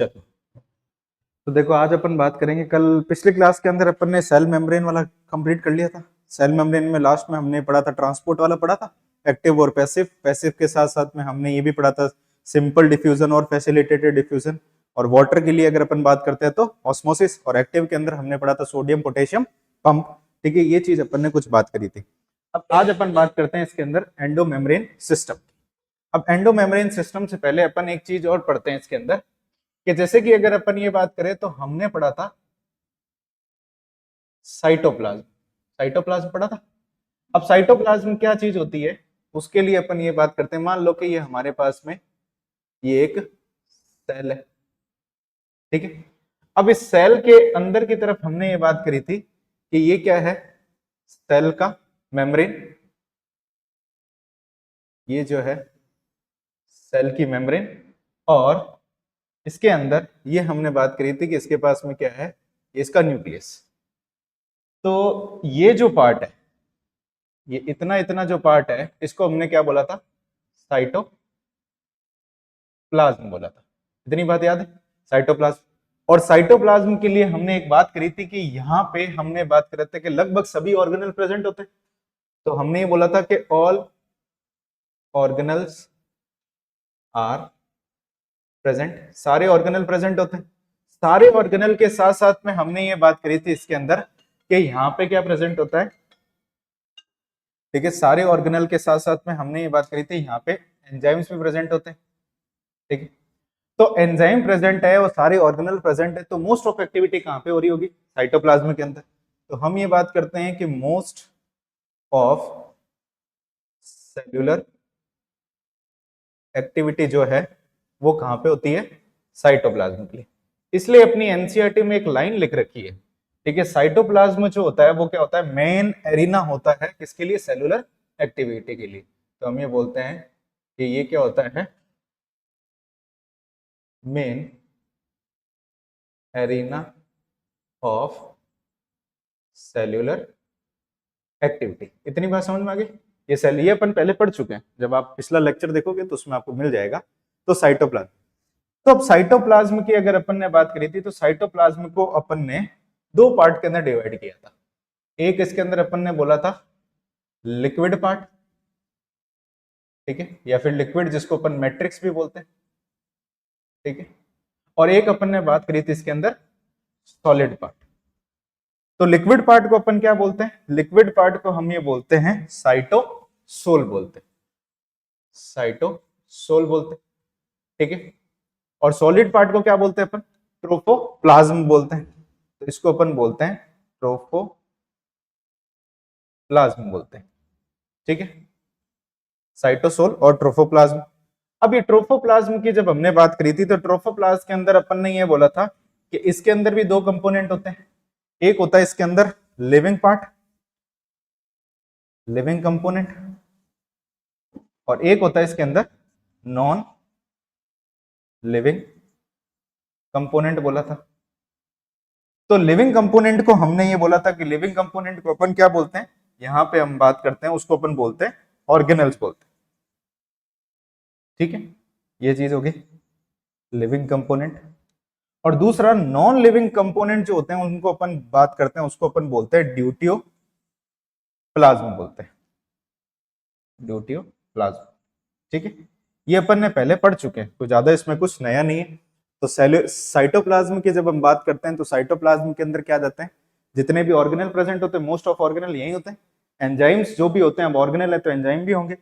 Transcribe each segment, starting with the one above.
चलो, तो देखो आज अपन बात करेंगे। कल पिछले क्लास के अंदर अपन ने सेल मेम्ब्रेन वाला कंप्लीट कर लिया था। सेल मेम्ब्रेन में लास्ट में हमने पढ़ा था ट्रांसपोर्ट वाला पढ़ा था, एक्टिव और पैसिव। पैसिव के साथ साथ में हमने ये भी पढ़ा था सिंपल डिफ्यूजन और फैसिलिटेटेड डिफ्यूजन। और वाटर के लिए अगर अपन बात करते हैं तो ऑस्मोसिस। और एक्टिव के अंदर हमने पढ़ा था सोडियम पोटेशियम पंप। ठीक है, ये चीज अपन ने कुछ बात करी थी। अब आज अपन बात करते हैं इसके अंदर एंडो मेम्ब्रेन सिस्टम। अब एंडो मेम्ब्रेन सिस्टम से पहले अपन एक चीज और पढ़ते हैं इसके अंदर, कि जैसे कि अगर अपन ये बात करें तो हमने पढ़ा था साइटोप्लाज्म। साइटोप्लाज्म पढ़ा था। अब साइटोप्लाज्म क्या चीज होती है, उसके लिए अपन ये बात करते हैं। मान लो कि ये हमारे पास में ये एक सेल है, ठीक है। अब इस सेल के अंदर की तरफ हमने ये बात करी थी कि ये क्या है, सेल का मेम्ब्रेन। ये जो है सेल की मेम्ब्रेन, और इसके अंदर ये हमने बात करी थी कि इसके पास में क्या है, इसका न्यूक्लियस। तो ये जो पार्ट है, ये इतना इतना जो पार्ट है, इसको हमने क्या बोला था, साइटोप्लाज्म बोला था। इतनी बात याद है, साइटोप्लाज्म। और साइटोप्लाज्म के लिए हमने एक बात करी थी कि यहाँ पे हमने बात कर रहे थे कि लगभग सभी ऑर्गेनल प्रेजेंट होते हैं। तो हमने ये बोला था कि ऑल ऑर्गेनल्स आर प्रेजेंट, सारे ऑर्गेनल प्रेजेंट होते हैं। सारे ऑर्गेनल के साथ साथ में हमने ये बात करी थी इसके अंदर कि यहाँ पे क्या प्रेजेंट होता है, ठीक है। सारे ऑर्गेनल के साथ साथ में हमने ये बात करी थी यहाँ पे एंजाइम्स भी प्रेजेंट होते हैं, ठीक है। तो एंजाइम प्रेजेंट है और सारे ऑर्गेनल प्रेजेंट है, तो मोस्ट ऑफ एक्टिविटी कहाँ पे हो रही होगी, साइटोप्लाज्म के अंदर। तो हम ये बात करते हैं कि मोस्ट ऑफ सेल्यूलर एक्टिविटी जो है वो कहाँ पे होती है, साइटोप्लाज्म के लिए। इसलिए अपनी एनसीईआरटी में एक लाइन लिख रखी है, ठीक है। साइटोप्लाज्म जो होता है वो क्या होता है, मेन एरिना होता है किसके लिए, सेलुलर एक्टिविटी के लिए। तो हम ये बोलते हैं कि ये क्या होता है, main arena of cellular activity. इतनी बात समझ में आ गई। ये सेल, ये अपन पहले पढ़ चुके हैं, जब आप पिछला लेक्चर देखोगे तो उसमें आपको मिल जाएगा। तो साइटोप्लाज्म, तो अब साइटोप्लाज्म की अगर अपन ने बात करी थी, तो साइटोप्लाज्म को अपन ने दो पार्ट के अंदर डिवाइड किया था। एक इसके अंदर अपन ने बोला था लिक्विड पार्ट, ठीक है, या फिर लिक्विड जिसको अपन मैट्रिक्स भी बोलते हैं, ठीक है। और एक अपन ने बात करी थी इसके अंदर सॉलिड पार्ट। तो लिक्विड पार्ट को अपन क्या बोलते हैं, लिक्विड पार्ट को हम ये बोलते हैं साइटोसोल बोलते हैं, साइटोसोल बोलते हैं, ठीक है। और सॉलिड पार्ट को क्या बोलते हैं अपन, ट्रोफोप्लाज्म बोलते हैं। तो इसको अपन बोलते हैं ट्रोफोप्लाज्म बोलते हैं, ठीक है, साइटोसोल और ट्रोफोप्लाज्म। अब ये ट्रोफोप्लाज्म की जब हमने बात करी थी, तो ट्रोफोप्लाज्म के अंदर अपन ने ये बोला था कि इसके अंदर भी दो कंपोनेंट होते हैं। एक होता है इसके अंदर लिविंग पार्ट, लिविंग कंपोनेंट, और एक होता है इसके अंदर नॉन लिविंग कंपोनेंट बोला था। तो लिविंग कंपोनेंट को हमने ये बोला था कि लिविंग कंपोनेंट को अपन क्या बोलते हैं, यहां पे हम बात करते हैं उसको अपन बोलते हैं ऑर्गेनल्स बोलते हैं, ठीक है। ये चीज होगी लिविंग कंपोनेंट। और दूसरा नॉन लिविंग कंपोनेंट जो होते हैं उनको अपन बात करते हैं, उसको अपन बोलते हैं ड्यूटियो प्लाज्म बोलते हैं, ड्यूटियो प्लाज्म, ठीक है। ये अपन ने पहले पढ़ चुके हैं, तो ज्यादा इसमें कुछ नया नहीं है। तो साइटोप्लाज्म की जब हम बात करते हैं, तो साइटोप्लाज्म के अंदर क्या जाते हैं, जितने भी ऑर्गेनल प्रेजेंट होते हैं, मोस्ट ऑफ ऑर्गेनल यही होते हैं। एंजाइम्स जो भी होते हैं, अब ऑर्गेनल है तो एंजाइम भी होंगे।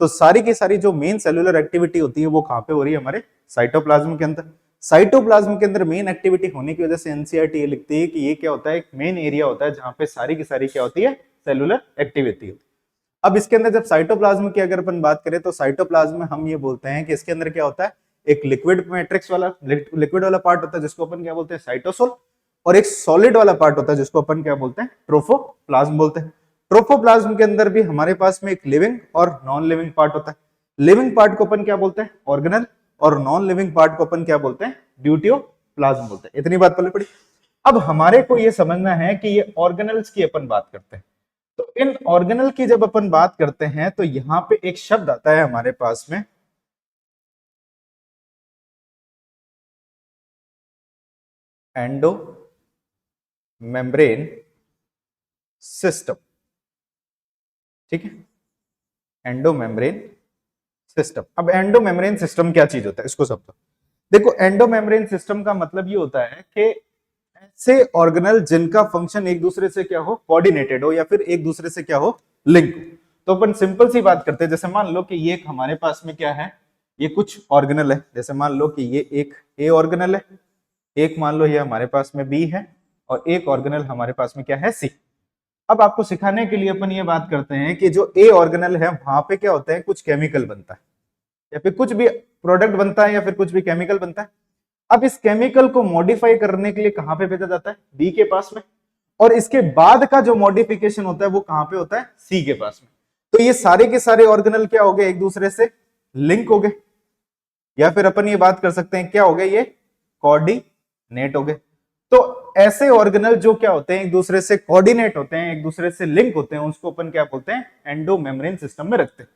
तो सारी की सारी जो मेन सेलुलर एक्टिविटी होती है वो कहाँ पे हो रही है, हमारे साइटोप्लाज्म के अंदर। साइटोप्लाज्म के अंदर मेन एक्टिविटी होने की वजह से एनसीईआरटी ये लिखती है कि ये क्या होता है, एक मेन एरिया होता है जहां पे सारी की सारी क्या होती है, सेलुलर एक्टिविटी होती है। अब इसके अंदर जब साइटोप्लाज्म की अगर अपन बात करें, तो साइटोप्लाज्म में हम ये बोलते हैं कि इसके अंदर क्या होता है, एक लिक्विड मैट्रिक्स वाला, लिक्विड वाला पार्ट होता है जिसको अपन क्या बोलते हैं, साइटोसोल। और एक सॉलिड वाला पार्ट होता है जिसको अपन क्या बोलते हैं, ट्रोफोप्लाज्म बोलते हैं। ट्रोफोप्लाज्म के अंदर भी हमारे पास में एक लिविंग और नॉन लिविंग पार्ट होता है। लिविंग पार्ट को अपन क्या बोलते हैं, ऑर्गेनल, और नॉन लिविंग पार्ट को अपन क्या बोलते हैं, ड्यूटियोप्लाज्म बोलते हैं। इतनी बात पहले पड़ी। अब हमारे को ये समझना है कि ये ऑर्गेनल्स की अपन बात करते हैं। तो इन ऑर्गेनल की जब अपन बात करते हैं, तो यहां पे एक शब्द आता है हमारे पास में, एंडो मेम्ब्रेन सिस्टम। ठीक है, एंडो मेम्ब्रेन सिस्टम। अब एंडो मेम्ब्रेन सिस्टम क्या चीज होता है इसको समझो। देखो, एंडो मेम्ब्रेन सिस्टम का मतलब ये होता है कि ऐसे ऑर्गेनल जिनका फंक्शन एक दूसरे से क्या हो, कोऑर्डिनेटेड हो, या फिर एक दूसरे से क्या हो, लिंक हो। तो अपन सिंपल सी बात करते हैं, जैसे मान लो कि ये हमारे पास में क्या है, ये कुछ ऑर्गेनल है। जैसे मान लो कि ये एक ए ऑर्गेनल है, एक मान लो ये हमारे पास में बी है, और एक ऑर्गेनल हमारे पास में क्या है, सी। अब आपको सिखाने के लिए अपन ये बात करते हैं कि जो ए ऑर्गेनल है वहां पे क्या होता है, कुछ केमिकल बनता है, या फिर कुछ भी प्रोडक्ट बनता है, या फिर कुछ भी केमिकल बनता है। अब इस केमिकल को मॉडिफाई करने के लिए कहां पे भेजा जाता है, बी के पास में। और इसके बाद का जो मॉडिफिकेशन होता है वो कहां पे होता है, सी के पास में। तो ये सारे के सारे ऑर्गेनल क्या हो गए, एक दूसरे से लिंक हो गए, या फिर अपन ये बात कर सकते हैं क्या हो गए, ये कोऑर्डिनेट हो गए। तो ऐसे ऑर्गेनल जो क्या होते हैं, एक दूसरे से कोऑर्डिनेट होते हैं, एक दूसरे से लिंक होते हैं, उसको अपन क्या बोलते हैं, एंडो मेम्ब्रेन सिस्टम में रखते हैं।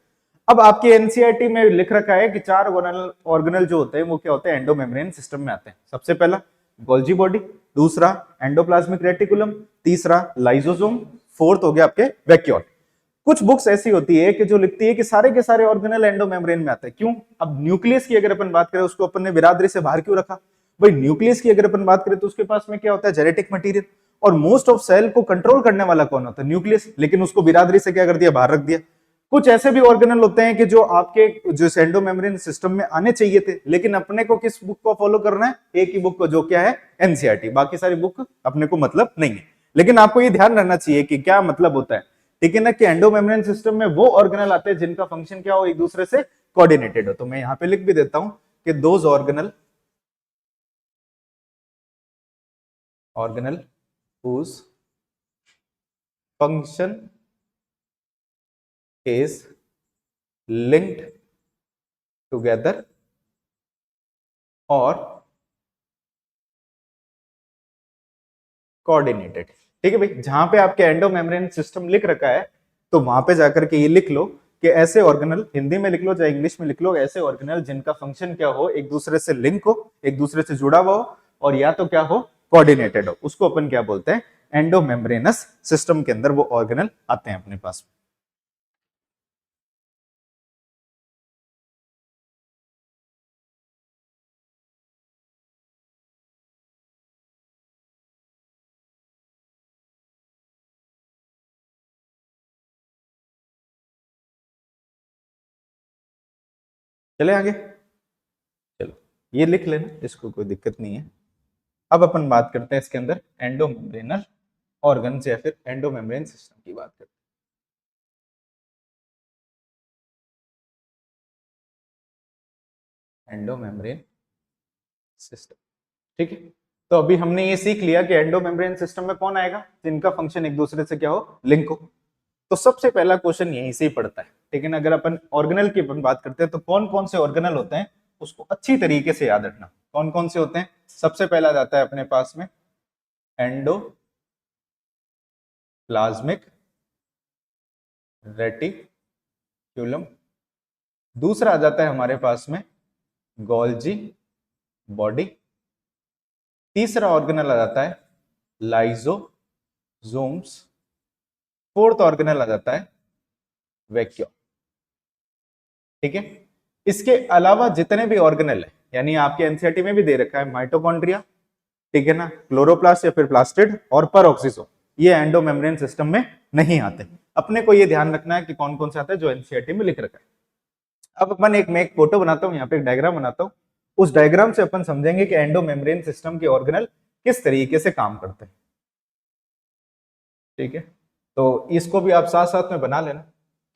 अब आपके एनसीईआरटी में लिख रखा है कि चार ऑर्गेनल जो होते हैं वो क्या होते हैं, एंडो मेम्ब्रेन सिस्टम में आते हैं। सबसे पहला गोल्जी बॉडी, दूसरा एंडोप्लाज्मिक रेटिकुलम, तीसरा लाइसोसोम, फोर्थ हो गया आपके वैक्यूल। कुछ बुक्स ऐसी होती है कि जो लिखती है कि सारे के सारे ऑर्गेनल एंडो मेम्ब्रेन में आते हैं। क्यों? अब न्यूक्लियस की अगर अपन बात करें, उसको अपन ने बिरादरी से बाहर क्यों रखा भाई? न्यूक्लियस की अगर अपन बात करें तो उसके पास में क्या होता है, जेनेटिक मटेरियल, और मोस्ट ऑफ सेल को कंट्रोल करने वाला कौन होता है, न्यूक्लियस। लेकिन उसको बिरादरी से क्या कर दिया, बाहर रख दिया। कुछ ऐसे भी ऑर्गेनल होते हैं कि जो आपके जो एंडो मेम्ब्रेन सिस्टम में आने चाहिए थे, लेकिन अपने को किस बुक को फॉलो करना है, एक ही बुक को, जो क्या है, एनसीईआरटी। बाकी सारी बुक अपने को मतलब नहीं है। लेकिन आपको ये ध्यान रखना चाहिए कि क्या मतलब होता है, ठीक है ना, कि एंडो मेम्ब्रेन सिस्टम में वो ऑर्गेनल आते हैं जिनका फंक्शन क्या हो, एक दूसरे से कोऑर्डिनेटेड हो। तो मैं यहां पे लिख भी देता हूं कि those organelle whose function is linked together or coordinated. ठीक है भाई, जहां पे आपके एंडो मेम्ब्रेन सिस्टम लिख रखा है, तो वहां पे जाकर के ये लिख लो कि ऐसे ऑर्गेनल, हिंदी में लिख लो चाहे इंग्लिश में लिख लो, ऐसे ऑर्गेनल जिनका फंक्शन क्या हो, एक दूसरे से लिंक हो, एक दूसरे से जुड़ा हुआ हो, और या तो क्या हो, कोऑर्डिनेटेड हो, उसको अपन क्या बोलते हैं, एंडो मेम्ब्रेनस सिस्टम के अंदर वो ऑर्गेनल आते हैं अपने पास। चले आगे, चलो ये लिख लेना, इसको कोई दिक्कत नहीं है। अब अपन बात करते हैं इसके अंदर एंडो मेम्ब्रेनल ऑर्गन या फिर एंडो मेम्ब्रेन सिस्टम की बात करते हैं, एंडो मेम्ब्रेन सिस्टम। ठीक है, तो अभी हमने ये सीख लिया कि एंडो मेम्ब्रेन सिस्टम में कौन आएगा, जिनका फंक्शन एक दूसरे से क्या हो, लिंक हो। तो सबसे पहला क्वेश्चन यहीं से ही पड़ता है। लेकिन अगर अपन ऑर्गेनल की अपन बात करते हैं, तो कौन कौन से ऑर्गेनल होते हैं उसको अच्छी तरीके से याद रखना। कौन कौन से होते हैं? सबसे पहला जाता है अपने पास में एंडो प्लाज्मिक रेटिक्यूलम, दूसरा आ जाता है हमारे पास में गोल्जी बॉडी, तीसरा ऑर्गेनल आ जाता है लाइजोसोम्स, फोर्थ ऑर्गेनल आ जाता है वैक्यूल। ठीक है, इसके अलावा जितने भी ऑर्गेनल है, यानी आपके एनसीईआरटी में भी दे रखा है माइटोकॉन्ड्रिया, ठीक है ना, क्लोरोप्लास्ट या फिर प्लास्टिड और पेरोक्सिसोम, ये एंडो मेम्ब्रेन सिस्टम में नहीं आते। अपने को ये ध्यान रखना है कि कौन कौन से आते हैं जो एनसीईआरटी में लिख रखा है। अब अपन मैं एक फोटो बनाता हूं, यहाँ पे एक डायग्राम बनाता हूं। उस डायग्राम से अपन समझेंगे कि एंडो मेम्ब्रेन सिस्टम के ऑर्गेनल किस तरीके से काम करते हैं। ठीक है, तो इसको भी आप साथ साथ में बना लेना,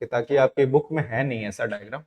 कि ताकि आपके बुक में है नहीं ऐसा डायग्राम।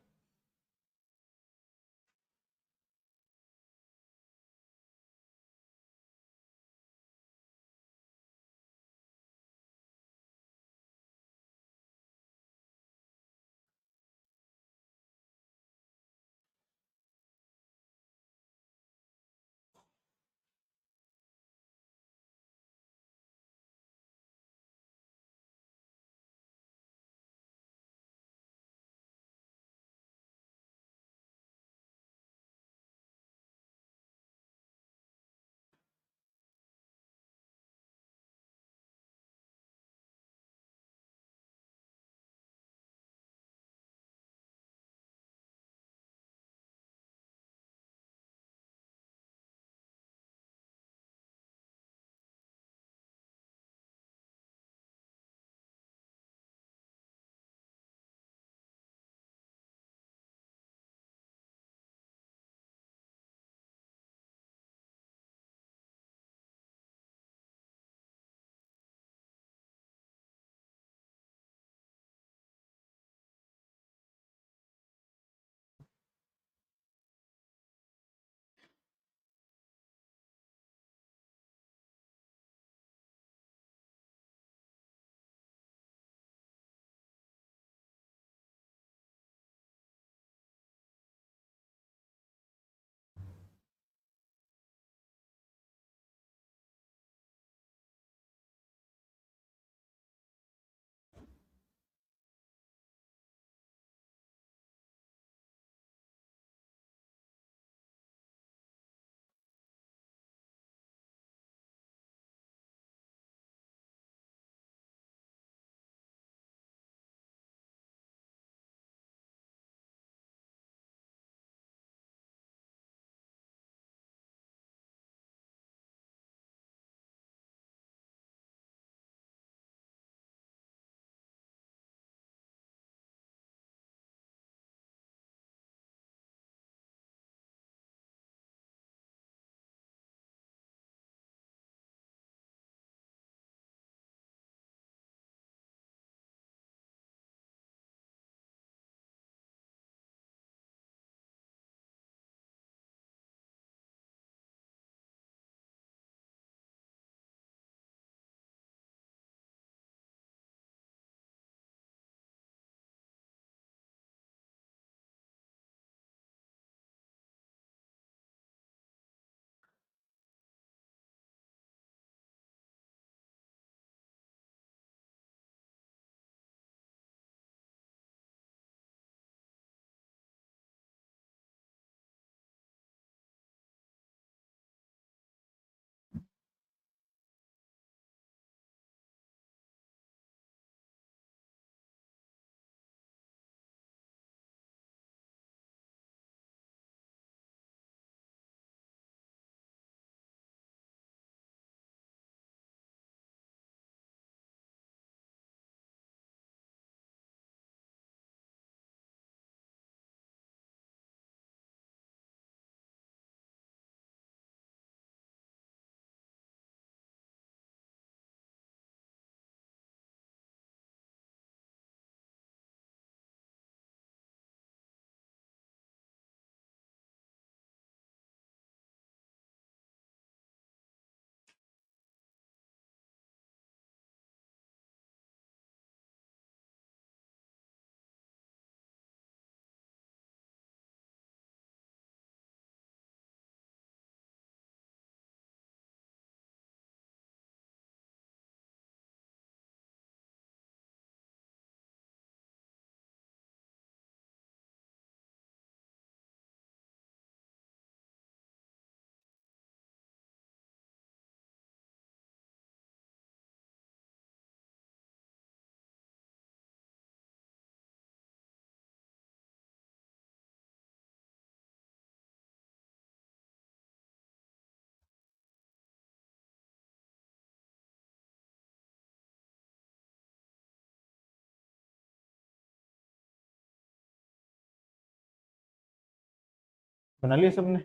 बना लिया सबने?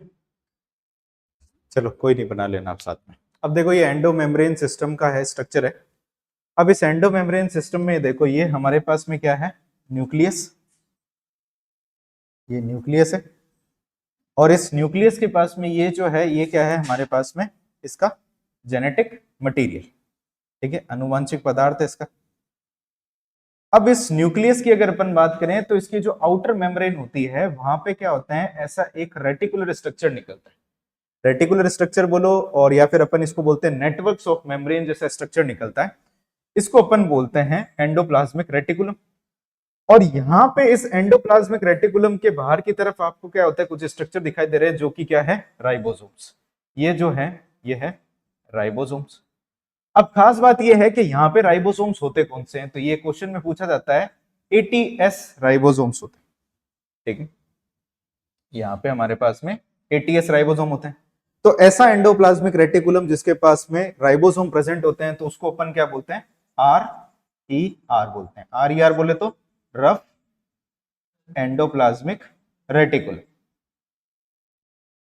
चलो कोई नहीं, बना लेना आप साथ में। अब देखो ये एंडो मेम्ब्रेन सिस्टम का है स्ट्रक्चर है। अब इस एंडो मेम्ब्रेन सिस्टम में देखो ये हमारे पास में क्या है, न्यूक्लियस, ये न्यूक्लियस है। और इस न्यूक्लियस के पास में ये जो है ये क्या है हमारे पास में, इसका जेनेटिक मटेरियल, ठीक है, अनुवांशिक पदार्थ है इसका। अब इस न्यूक्लियस की अगर अपन बात करें तो इसकी जो आउटर मेम्ब्रेन होती है वहां पे क्या होता है, ऐसा एक रेटिकुलर स्ट्रक्चर निकलता है। रेटिकुलर स्ट्रक्चर बोलो और या फिर अपन इसको बोलते हैं नेटवर्क्स ऑफ मेम्ब्रेन जैसा स्ट्रक्चर निकलता है, इसको अपन बोलते हैं एंडोप्लाज्मिक रेटिकुलम। और यहाँ पे इस एंडोप्लाज्मिक रेटिकुलम के बाहर की तरफ आपको क्या होता है, कुछ स्ट्रक्चर दिखाई दे रहे हैं जो कि क्या है, राइबोसोम्स। ये जो है ये है राइबोसोम्स। अब खास बात यह है कि यहाँ पे राइबोसोम्स होते कौन से हैं, तो ये क्वेश्चन में पूछा जाता है एटीएस राइबोसोम्स होते हैं, ठीक है। यहाँ पे हमारे पास में एटीएस राइबोसोम होते हैं। तो ऐसा एंडोप्लाज्मिक रेटिकुलम जिसके पास में राइबोसोम प्रेजेंट होते हैं तो उसको अपन क्या बोलते हैं, आर ई आर बोलते हैं। आर ई आर बोले तो rough endoplasmic reticulum,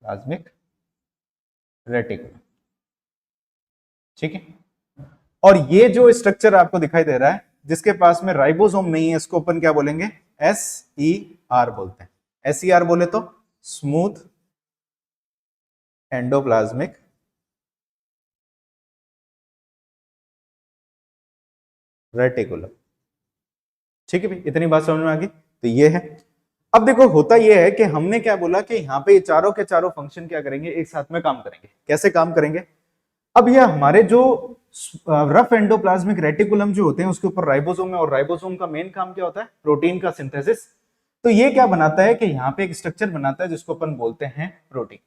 plasmic reticulum, ठीक है। और ये जो स्ट्रक्चर आपको दिखाई दे रहा है जिसके पास में राइबोसोम नहीं है, इसको अपन क्या बोलेंगे, एस ई आर बोलते हैं। एस ई आर बोले तो स्मूथ एंडोप्लाज्मिक रेटिकुलम, ठीक है भाई, इतनी बात समझ में आ गई। तो ये है। अब देखो होता यह है कि हमने क्या बोला कि यहाँ पे ये चारों के चारों फंक्शन क्या करेंगे, एक साथ में काम करेंगे। कैसे काम करेंगे, अब ये हमारे जो रफ एंडोप्लाज्मिक रेटिकुलम जो होते हैं उसके ऊपर राइबोसोम है, और राइबोसोम का मेन काम क्या होता है, प्रोटीन का सिंथेसिस। तो ये क्या बनाता है कि यहाँ पे एक स्ट्रक्चर बनाता है जिसको अपन बोलते हैं प्रोटीन।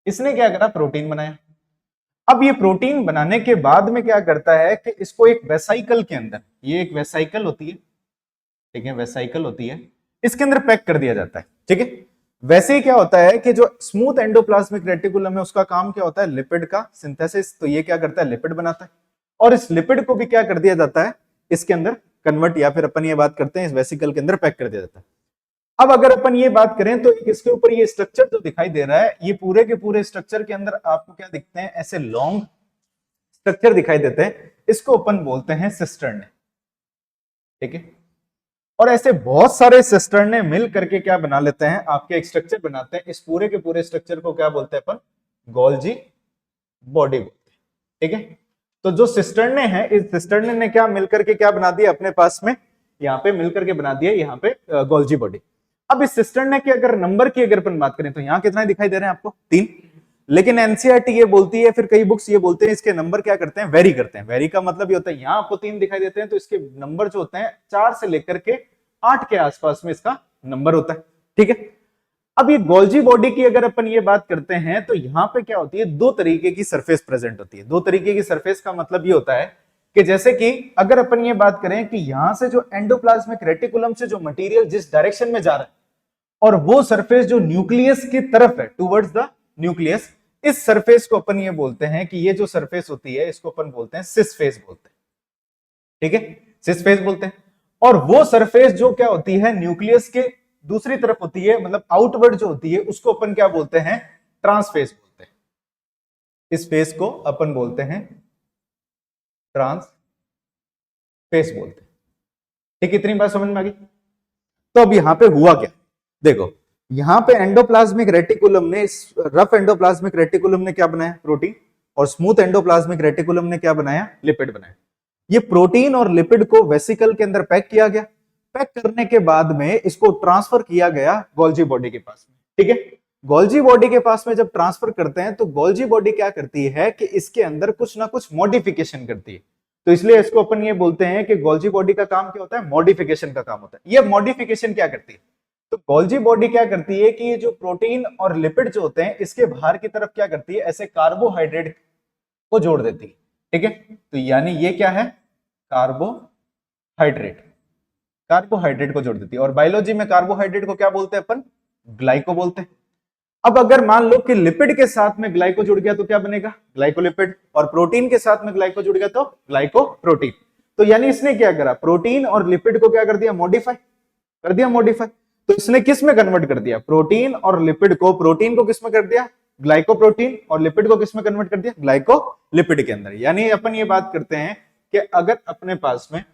इसने क्या करा, प्रोटीन बनाया। अब ये प्रोटीन बनाने के बाद में क्या करता है कि इसको एक वेसाइकल के अंदर, ये एक वेसाइकल होती है, ठीक है, वेसाइकल होती है, इसके अंदर पैक कर दिया जाता है, ठीक है। वैसे ही क्या होता है कि जो स्मूथ एंडोप्लाज्मिक रेटिकुलम है उसका काम क्या होता है, लिपिड का सिंथेसिस। तो ये क्या करता है, लिपिड बनाता है, और इस लिपिड को भी क्या कर दिया जाता है, इसके अंदर कन्वर्ट, या फिर अपन ये बात करते हैं इस वेसिकल के अंदर पैक कर दिया जाता है। अब अगर अपन ये बात करें तो इसके ऊपर ये स्ट्रक्चर जो दिखाई दे रहा है, ये पूरे के पूरे स्ट्रक्चर के अंदर आपको क्या दिखते हैं, ऐसे लॉन्ग स्ट्रक्चर दिखाई देते हैं, इसको अपन बोलते हैं सिस्टर्न, ठीक है। और ऐसे बहुत सारे सिस्टर्ने मिल करके क्या बना लेते हैं, आपके एक स्ट्रक्चर बनाते हैं। इस पूरे के पूरे स्ट्रक्चर को क्या बोलते हैं अपन, गोल्जी बॉडी बोलते हैं, ठीक है। तो जो सिस्टर्ने हैं, इस सिस्टर्ने ने क्या मिलकर के क्या बना दिया अपने पास में, यहाँ पे मिलकर के बना दिया यहाँ पे गोल्जी बॉडी। अब इस सिस्टर्ने के अगर नंबर की अगर अपन बात करें तो यहाँ कितना दिखाई दे रहे हैं आपको, 3। लेकिन एनसीईआरटी ये बोलती है, फिर कई बुक्स ये बोलते हैं इसके नंबर क्या करते हैं, वेरी करते हैं। वेरी का मतलब ये होता है, यहाँ आपको 3 दिखाई देते हैं तो इसके नंबर जो होते हैं 4 से लेकर के 8 के आसपास में इसका नंबर होता है, ठीक है। अब ये गोल्जी बॉडी की अगर अपन ये बात करते हैं तो यहाँ पे क्या होती है, 2 तरीके की सरफेस प्रेजेंट होती है। 2 तरीके की सरफेस का मतलब ये होता है कि जैसे कि अगर अपन ये बात करें कि यहां से जो एंडोप्लाज्मिक रेटिकुलम से जो मटेरियल जिस डायरेक्शन में जा रहा है, और वो सरफेस जो न्यूक्लियस की तरफ है, टुवर्ड्स द न्यूक्लियस, इस सरफेस को अपन ये बोलते हैं कि ये जो सरफेस होती है इसको अपन बोलते हैं सिस फेस बोलते हैं, ठीक है, सिस फेस बोलते हैं। और वो सरफेस जो क्या होती है, न्यूक्लियस के दूसरी तरफ होती है, मतलब आउटवर्ड जो होती है, उसको अपन क्या बोलते हैं, ट्रांसफेस बोलते हैं। इस फेस को अपन बोलते हैं ट्रांसफेस बोलते हैं, ठीक, इतनी बात समझ में आ गई। तो अब यहां पे हुआ क्या, देखो यहां पे एंडोप्लाज्मिक रेटिकुलम ने, रफ एंडोप्लाज्मिक रेटिकुलम ने क्या बनाया, प्रोटीन, और स्मूथ एंडोप्लाज्मिक रेटिकुलम ने क्या बनाया, लिपिड बनाया। ये प्रोटीन और लिपिड को वेसिकल के अंदर पैक किया गया। पैक करने के बाद में इसको ट्रांसफर किया गया गोल्जी बॉडी के पास में, ठीक है। गोल्जी बॉडी के पास में जब ट्रांसफर करते हैं तो गोल्जी बॉडी क्या करती है कि इसके अंदर कुछ ना कुछ मॉडिफिकेशन करती है। तो इसलिए इसको अपन ये बोलते हैं कि गोल्जी बॉडी का काम क्या होता है, मॉडिफिकेशन का काम होता है। ये मॉडिफिकेशन क्या करती है, तो गोल्जी बॉडी क्या करती है कि ये जो प्रोटीन और लिपिड जो होते हैं इसके बाहर की तरफ क्या करती है, ऐसे कार्बोहाइड्रेट को जोड़ देती है, ठीक है। तो यानी ये क्या है, कार्बोहाइड्रेट, कार्बोहाइड्रेट को जोड़ देती है। और बायोलॉजी में कार्बोहाइड्रेट को क्या बोलते हैं अपन, ग्लाइको बोलते हैं। अब अगर मान लो कि लिपिड के साथ में ग्लाइको जुड़ गया तो क्या बनेगा, ग्लाइकोलिपिड, और प्रोटीन के साथ में ग्लाइको जुड़ गया तो ग्लाइकोप्रोटीन। तो यानी इसने क्या करा, प्रोटीन और लिपिड को क्या कर दिया, मॉडिफाई कर दिया, मॉडिफाई। तो इसने किस में कन्वर्ट कर दिया, प्रोटीन और लिपिड को, प्रोटीन को किस में कर दिया, ग्लाइकोप्रोटीन, और लिपिड को किस में कन्वर्ट कर दिया, ग्लाइकोलिपिड के अंदर। यानी अपन ये बात करते हैं कि अगर अपने पास में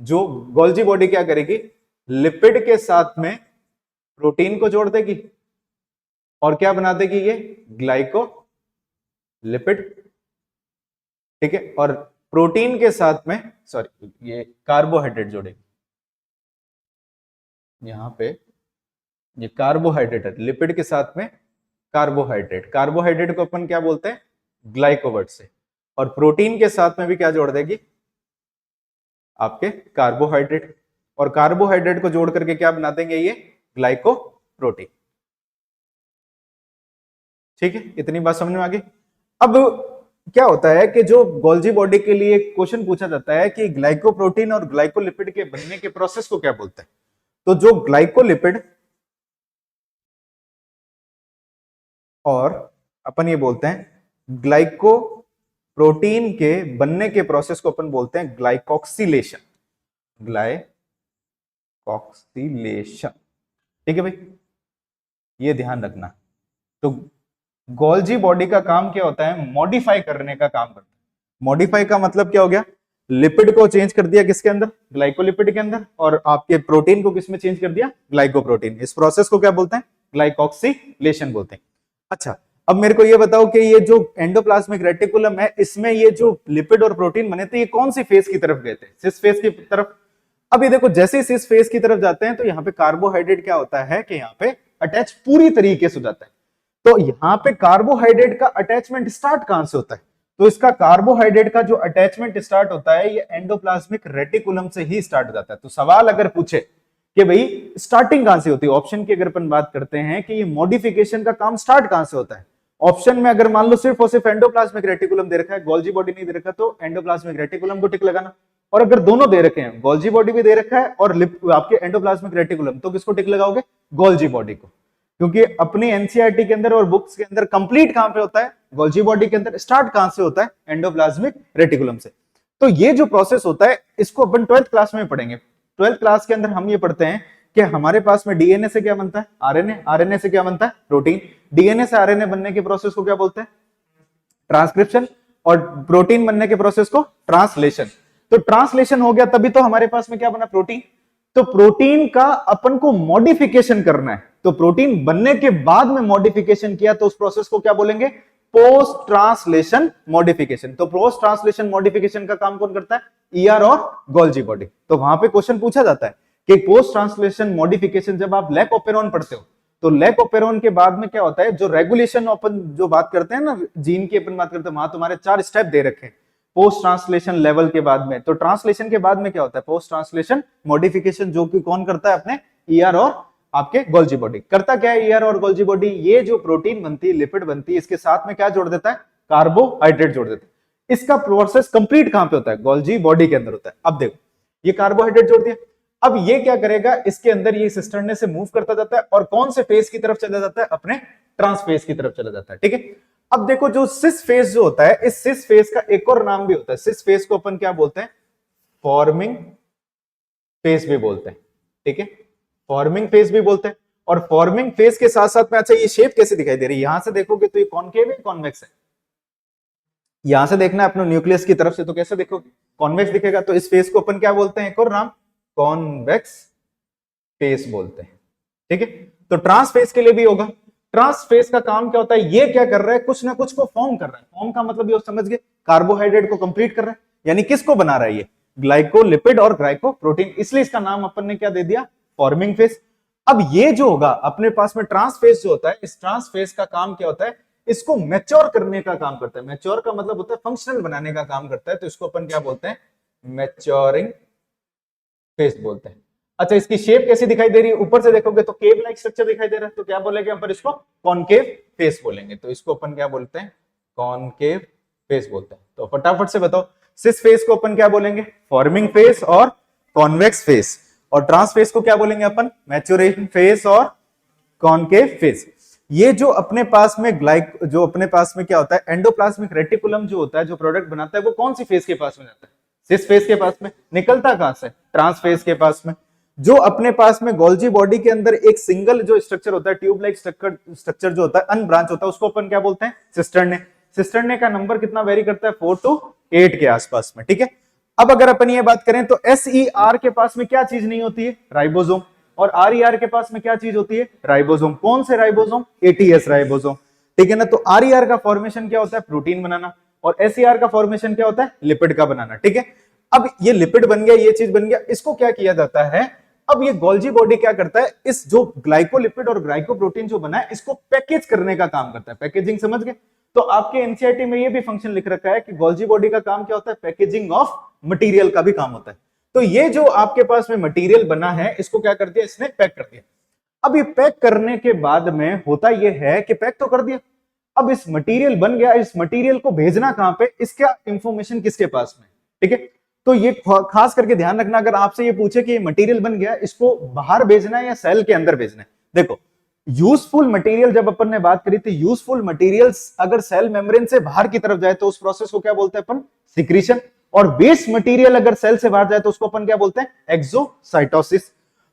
जो गोल्जी बॉडी क्या करेगी, लिपिड के साथ में प्रोटीन को जोड़ देगी और क्या बना देगी, ये ग्लाइकोलिपिड, ठीक है, और प्रोटीन के साथ में सॉरी ये कार्बोहाइड्रेट जोड़ेगी। यहां पे ये कार्बोहाइड्रेट है, लिपिड के साथ में कार्बोहाइड्रेट, कार्बोहाइड्रेट को अपन क्या बोलते हैं, ग्लाइकोवर्ट से, और प्रोटीन के साथ में भी क्या जोड़ देगी, आपके कार्बोहाइड्रेट, और कार्बोहाइड्रेट को जोड़ करके क्या बना देंगे, ये ग्लाइकोप्रोटीन। ठीक है, इतनी बात समझ में आ गई। अब क्या होता है कि जो गोल्जी बॉडी के लिए क्वेश्चन पूछा जाता है कि ग्लाइकोप्रोटीन और ग्लाइकोलिपिड के बनने के प्रोसेस को क्या बोलते हैं, तो जो ग्लाइकोलिपिड और अपन ये बोलते हैं ग्लाइकोप्रोटीन के बनने के प्रोसेस को अपन बोलते हैं ग्लाइकोक्सिलेशन, ग्लाइकोक्सिलेशन। ठीक है भाई, ये ध्यान रखना। तो गोल्जी बॉडी का काम क्या होता है, मॉडिफाई करने का काम करता है। मॉडिफाई का मतलब क्या हो गया, लिपिड को चेंज कर दिया किसके अंदर, ग्लाइकोलिपिड के अंदर, और आपके प्रोटीन को किसमें चेंज कर दिया, ग्लाइकोप्रोटीन। इस प्रोसेस को क्या बोलते हैं, ग्लाइकोक्सिलेशन बोलते हैं। अच्छा, अब मेरे को ये बताओ कि ये जो एंडोप्लाज्मिक रेटिकुलम है, इसमें ये जो लिपिड और प्रोटीन बने थे, ये कौन सी फेज की तरफ गए थे, सिस फेज की तरफ। अब ये देखो, जैसे ही सिस फेज की तरफ जाते हैं तो यहाँ पे कार्बोहाइड्रेट क्या होता है कि यहाँ पे अटैच पूरी तरीके से हो जाता है। तो यहाँ पे कार्बोहाइड्रेट का अटैचमेंट स्टार्ट कहां से होता है, तो इसका कार्बोहाइड्रेट का जो अटैचमेंट स्टार्ट होता है ये एंडोप्लाज्मिक रेटिकुलम से ही स्टार्ट हो जाता है। तो सवाल अगर पूछे कि भाई स्टार्टिंग कहां से होती है, ऑप्शन की अगर अपन बात करते हैं कि ये मॉडिफिकेशन का काम स्टार्ट कहां से होता है, ऑप्शन में अगर मान लो सिर्फ और सिर्फ एंडोप्लाज्मिक रेटिकुलम दे रखा है, गोल्जी बॉडी नहीं दे रखा, तो एंडोप्लाज्मिक रेटिकुलम को टिक लगाना। और अगर दोनों दे रखे हैं, गोल्जी बॉडी भी दे रखा है और आपके एंडोप्लाज्मिक रेटिकुलम, तो किसको टिक लगाओगे, गोल्जी बॉडी को। क्योंकि अपनी एनसीईआरटी के अंदर और बुक्स के अंदर कंप्लीट कहां पे होता है, गोल्जी बॉडी के अंदर स्टार्ट कहां से होता है, एंडोप्लाज्मिक रेटिकुलम से। तो ये जो प्रोसेस होता है इसको अपन 12th क्लास में पढ़ेंगे। 12th क्लास के अंदर हम ये पढ़ते हैं कि हमारे पास में डीएनए से क्या बनता है, आरएनए, आरएनए से क्या बनता है, प्रोटीन, डीएनए से आरएनए बनने के प्रोसेस को क्या बोलते हैं, ट्रांसक्रिप्शन, और प्रोटीन बनने के प्रोसेस को ट्रांसलेशन। तो ट्रांसलेशन हो गया तभी तो हमारे पास में क्या बना, प्रोटीन। तो प्रोटीन का अपन को मॉडिफिकेशन करना है, तो प्रोटीन बनने के बाद में मॉडिफिकेशन किया तो उस प्रोसेस को क्या बोलेंगे, पोस्ट ट्रांसलेशन मॉडिफिकेशन। तो पोस्ट ट्रांसलेशन मॉडिफिकेशन का काम कौन करता है, ईआर और गोल्जी बॉडी। तो वहां पे क्वेश्चन पूछा जाता है कि पोस्ट ट्रांसलेशन मॉडिफिकेशन, जब आप लैकोपेरोन पढ़ते हो तो लैकोपेरोन के बाद में क्या होता है, जो रेगुलेशन अपन जो बात करते हैं ना, जीन की अपन बात करते हैं, वहां तुम्हारे 4 स्टेप दे रखे हैं पोस्ट ट्रांसलेशन लेवल के बाद में। तो ट्रांसलेशन के बाद में क्या होता है, पोस्ट ट्रांसलेशन मॉडिफिकेशन, जो कि कौन करता है, अपने ईआर और आपके गोल्जी बॉडी। करता क्या है ईआर और गोल्जी बॉडी, ये जो प्रोटीन बनती है, लिपिड बनती है, इसके साथ में क्या जोड़ देता है, कार्बोहाइड्रेट जोड़ देता है। इसका प्रोसेस कंप्लीट कहां पे होता है, गोल्जी बॉडी के अंदर होता है। अब देखो, ये कार्बोहाइड्रेट जोड़ दिया, अब ये क्या करेगा, इसके अंदर ये सिस्टर्ने से मूव करता जाता है और कौन से फेज की तरफ चला जाता है, अपने ट्रांस फेज की तरफ चला जाता है। ठीक है, अब देखो जो सिस फेज जो होता है, इस सिस फेज का एक और नाम भी होता है, सिस फेज को अपन क्या बोलते हैं, फॉर्मिंग फेज भी बोलते हैं। ठीक है, फॉर्मिंग फेज भी बोलते हैं। और फॉर्मिंग फेज के साथ साथ में, अच्छा ये शेप कैसे दिखाई दे रही है, यहां से देखोगे तो ये कॉनकेव है, कॉन्वेक्स है। यहां से देखना है अपने न्यूक्लियस की तरफ से, तो कैसे देखोगे, कॉन्वेक्स दिखेगा। तो इस फेज को अपन क्या बोलते हैं, एक और नाम कॉन्वेक्स फेज बोलते हैं। ठीक है, तो ट्रांस फेज के लिए भी होगा। ट्रांस फेज का काम क्या होता है, ये क्या कर रहा है, कुछ ना कुछ को फॉर्म कर रहा है। फॉर्म का मतलब ये समझ गए, कार्बोहाइड्रेट को कंप्लीट कर रहा है, यानी किसको बना रहा है, ये ग्लाइकोलिपिड और ग्लाइकोप्रोटीन, इसलिए इसका नाम अपन ने क्या दे दिया, फॉर्मिंग फेज। अब ये जो होगा अपने पास में ट्रांस फेज जो होता है, इस ट्रांस फेज का काम क्या होता है, इसको मैच्योर करने का काम करता है। मैच्योर का मतलब होता है फंक्शनल बनाने का काम करता है, तो इसको अपन क्या बोलते हैं, मैच्योरिंग फेज बोलते हैं। अच्छा, इसकी शेप कैसी दिखाई दे रही है, ऊपर से देखोगे तो केव लाइक स्ट्रक्चर दिखाई दे रहा है, तो क्या बोलेंगे अपन इसको, कॉनकेव फेस बोलेंगे। तो इसको अपन क्या बोलते हैं, कॉनकेव फेस बोलते हैं। तो फटाफट से बताओ, सिस फेस को अपन क्या बोलेंगे, फॉर्मिंग फेस और कॉन्वेक्स फेस, और ट्रांस फेस को क्या बोलेंगे अपन, मैच्योरेशन फेस और कॉनकेव फेस। ये जो अपने पास में जो अपने पास में क्या होता है, एंडोप्लाज्मिक रेटिकुलम जो होता है, जो प्रोडक्ट बनाता है, वो कौन सी फेस के पास में जाता है, सिस फेस के पास में। निकलता कहां से, ट्रांस फेस के पास में। जो अपने पास में गोल्जी बॉडी के अंदर एक सिंगल जो स्ट्रक्चर होता है, ट्यूब लाइक स्ट्रक्चर जो होता है, अनब्रांच होता है, उसको अपन क्या बोलते हैं? सिस्टर्ने। सिस्टर्ने का नंबर कितना वेरी करता है? 4 to 8 के आसपास में, ठीक है। अब अगर अपन ये बात करें तो SER के पास में क्या चीज नहीं होती है? राइबोसोम। और RER के पास में क्या चीज होती है? राइबोसोम। कौन से राइबोसोम? ATS राइबोसोम, ठीक है ना। तो RER का फॉर्मेशन क्या होता है? प्रोटीन बनाना। और SER का फॉर्मेशन क्या होता है? लिपिड का बनाना, ठीक है। अब ये लिपिड बन गया, ये चीज बन गया, इसको क्या किया जाता है? अब ये गोल्जी बॉडी क्या करता है? इस जो ग्लाइकोलिपिड और ग्लाइकोप्रोटीन जो बना है, इसको पैकेज करने का काम करता है। पैकेजिंग समझ गए? तो आपके एनसीईआरटी में ये भी फंक्शन लिख रखा है कि गोल्जी बॉडी का काम क्या होता है? पैकेजिंग ऑफ मटेरियल का भी काम होता है। तो ये जो आपके पास में मटेरियल बना है, इसको क्या कर दिया? इसने पैक कर दिया। अब ये पैक करने के बाद में होता यह है कि पैक तो कर दिया, अब इस मटेरियल बन गया, इस मटेरियल को भेजना कहां पे? इसका इंफॉर्मेशन किसके पास में? ठीक है। तो ये खास करके ध्यान रखना, अगर आपसे ये पूछे कि ये मटेरियल बन गया, इसको बाहर भेजना है या सेल के अंदर भेजना है? देखो, यूजफुल मटेरियल जब अपन ने बात करी थी, यूजफुल मटेरियल्स अगर सेल मेम्ब्रेन से बाहर की तरफ जाए तो उस प्रोसेस को क्या बोलते हैं अपन? सिक्रीशन। और वेस्ट मटेरियल अगर सेल से बाहर जाए तो उसको अपन क्या बोलते हैं? एक्सोसाइटोसिस।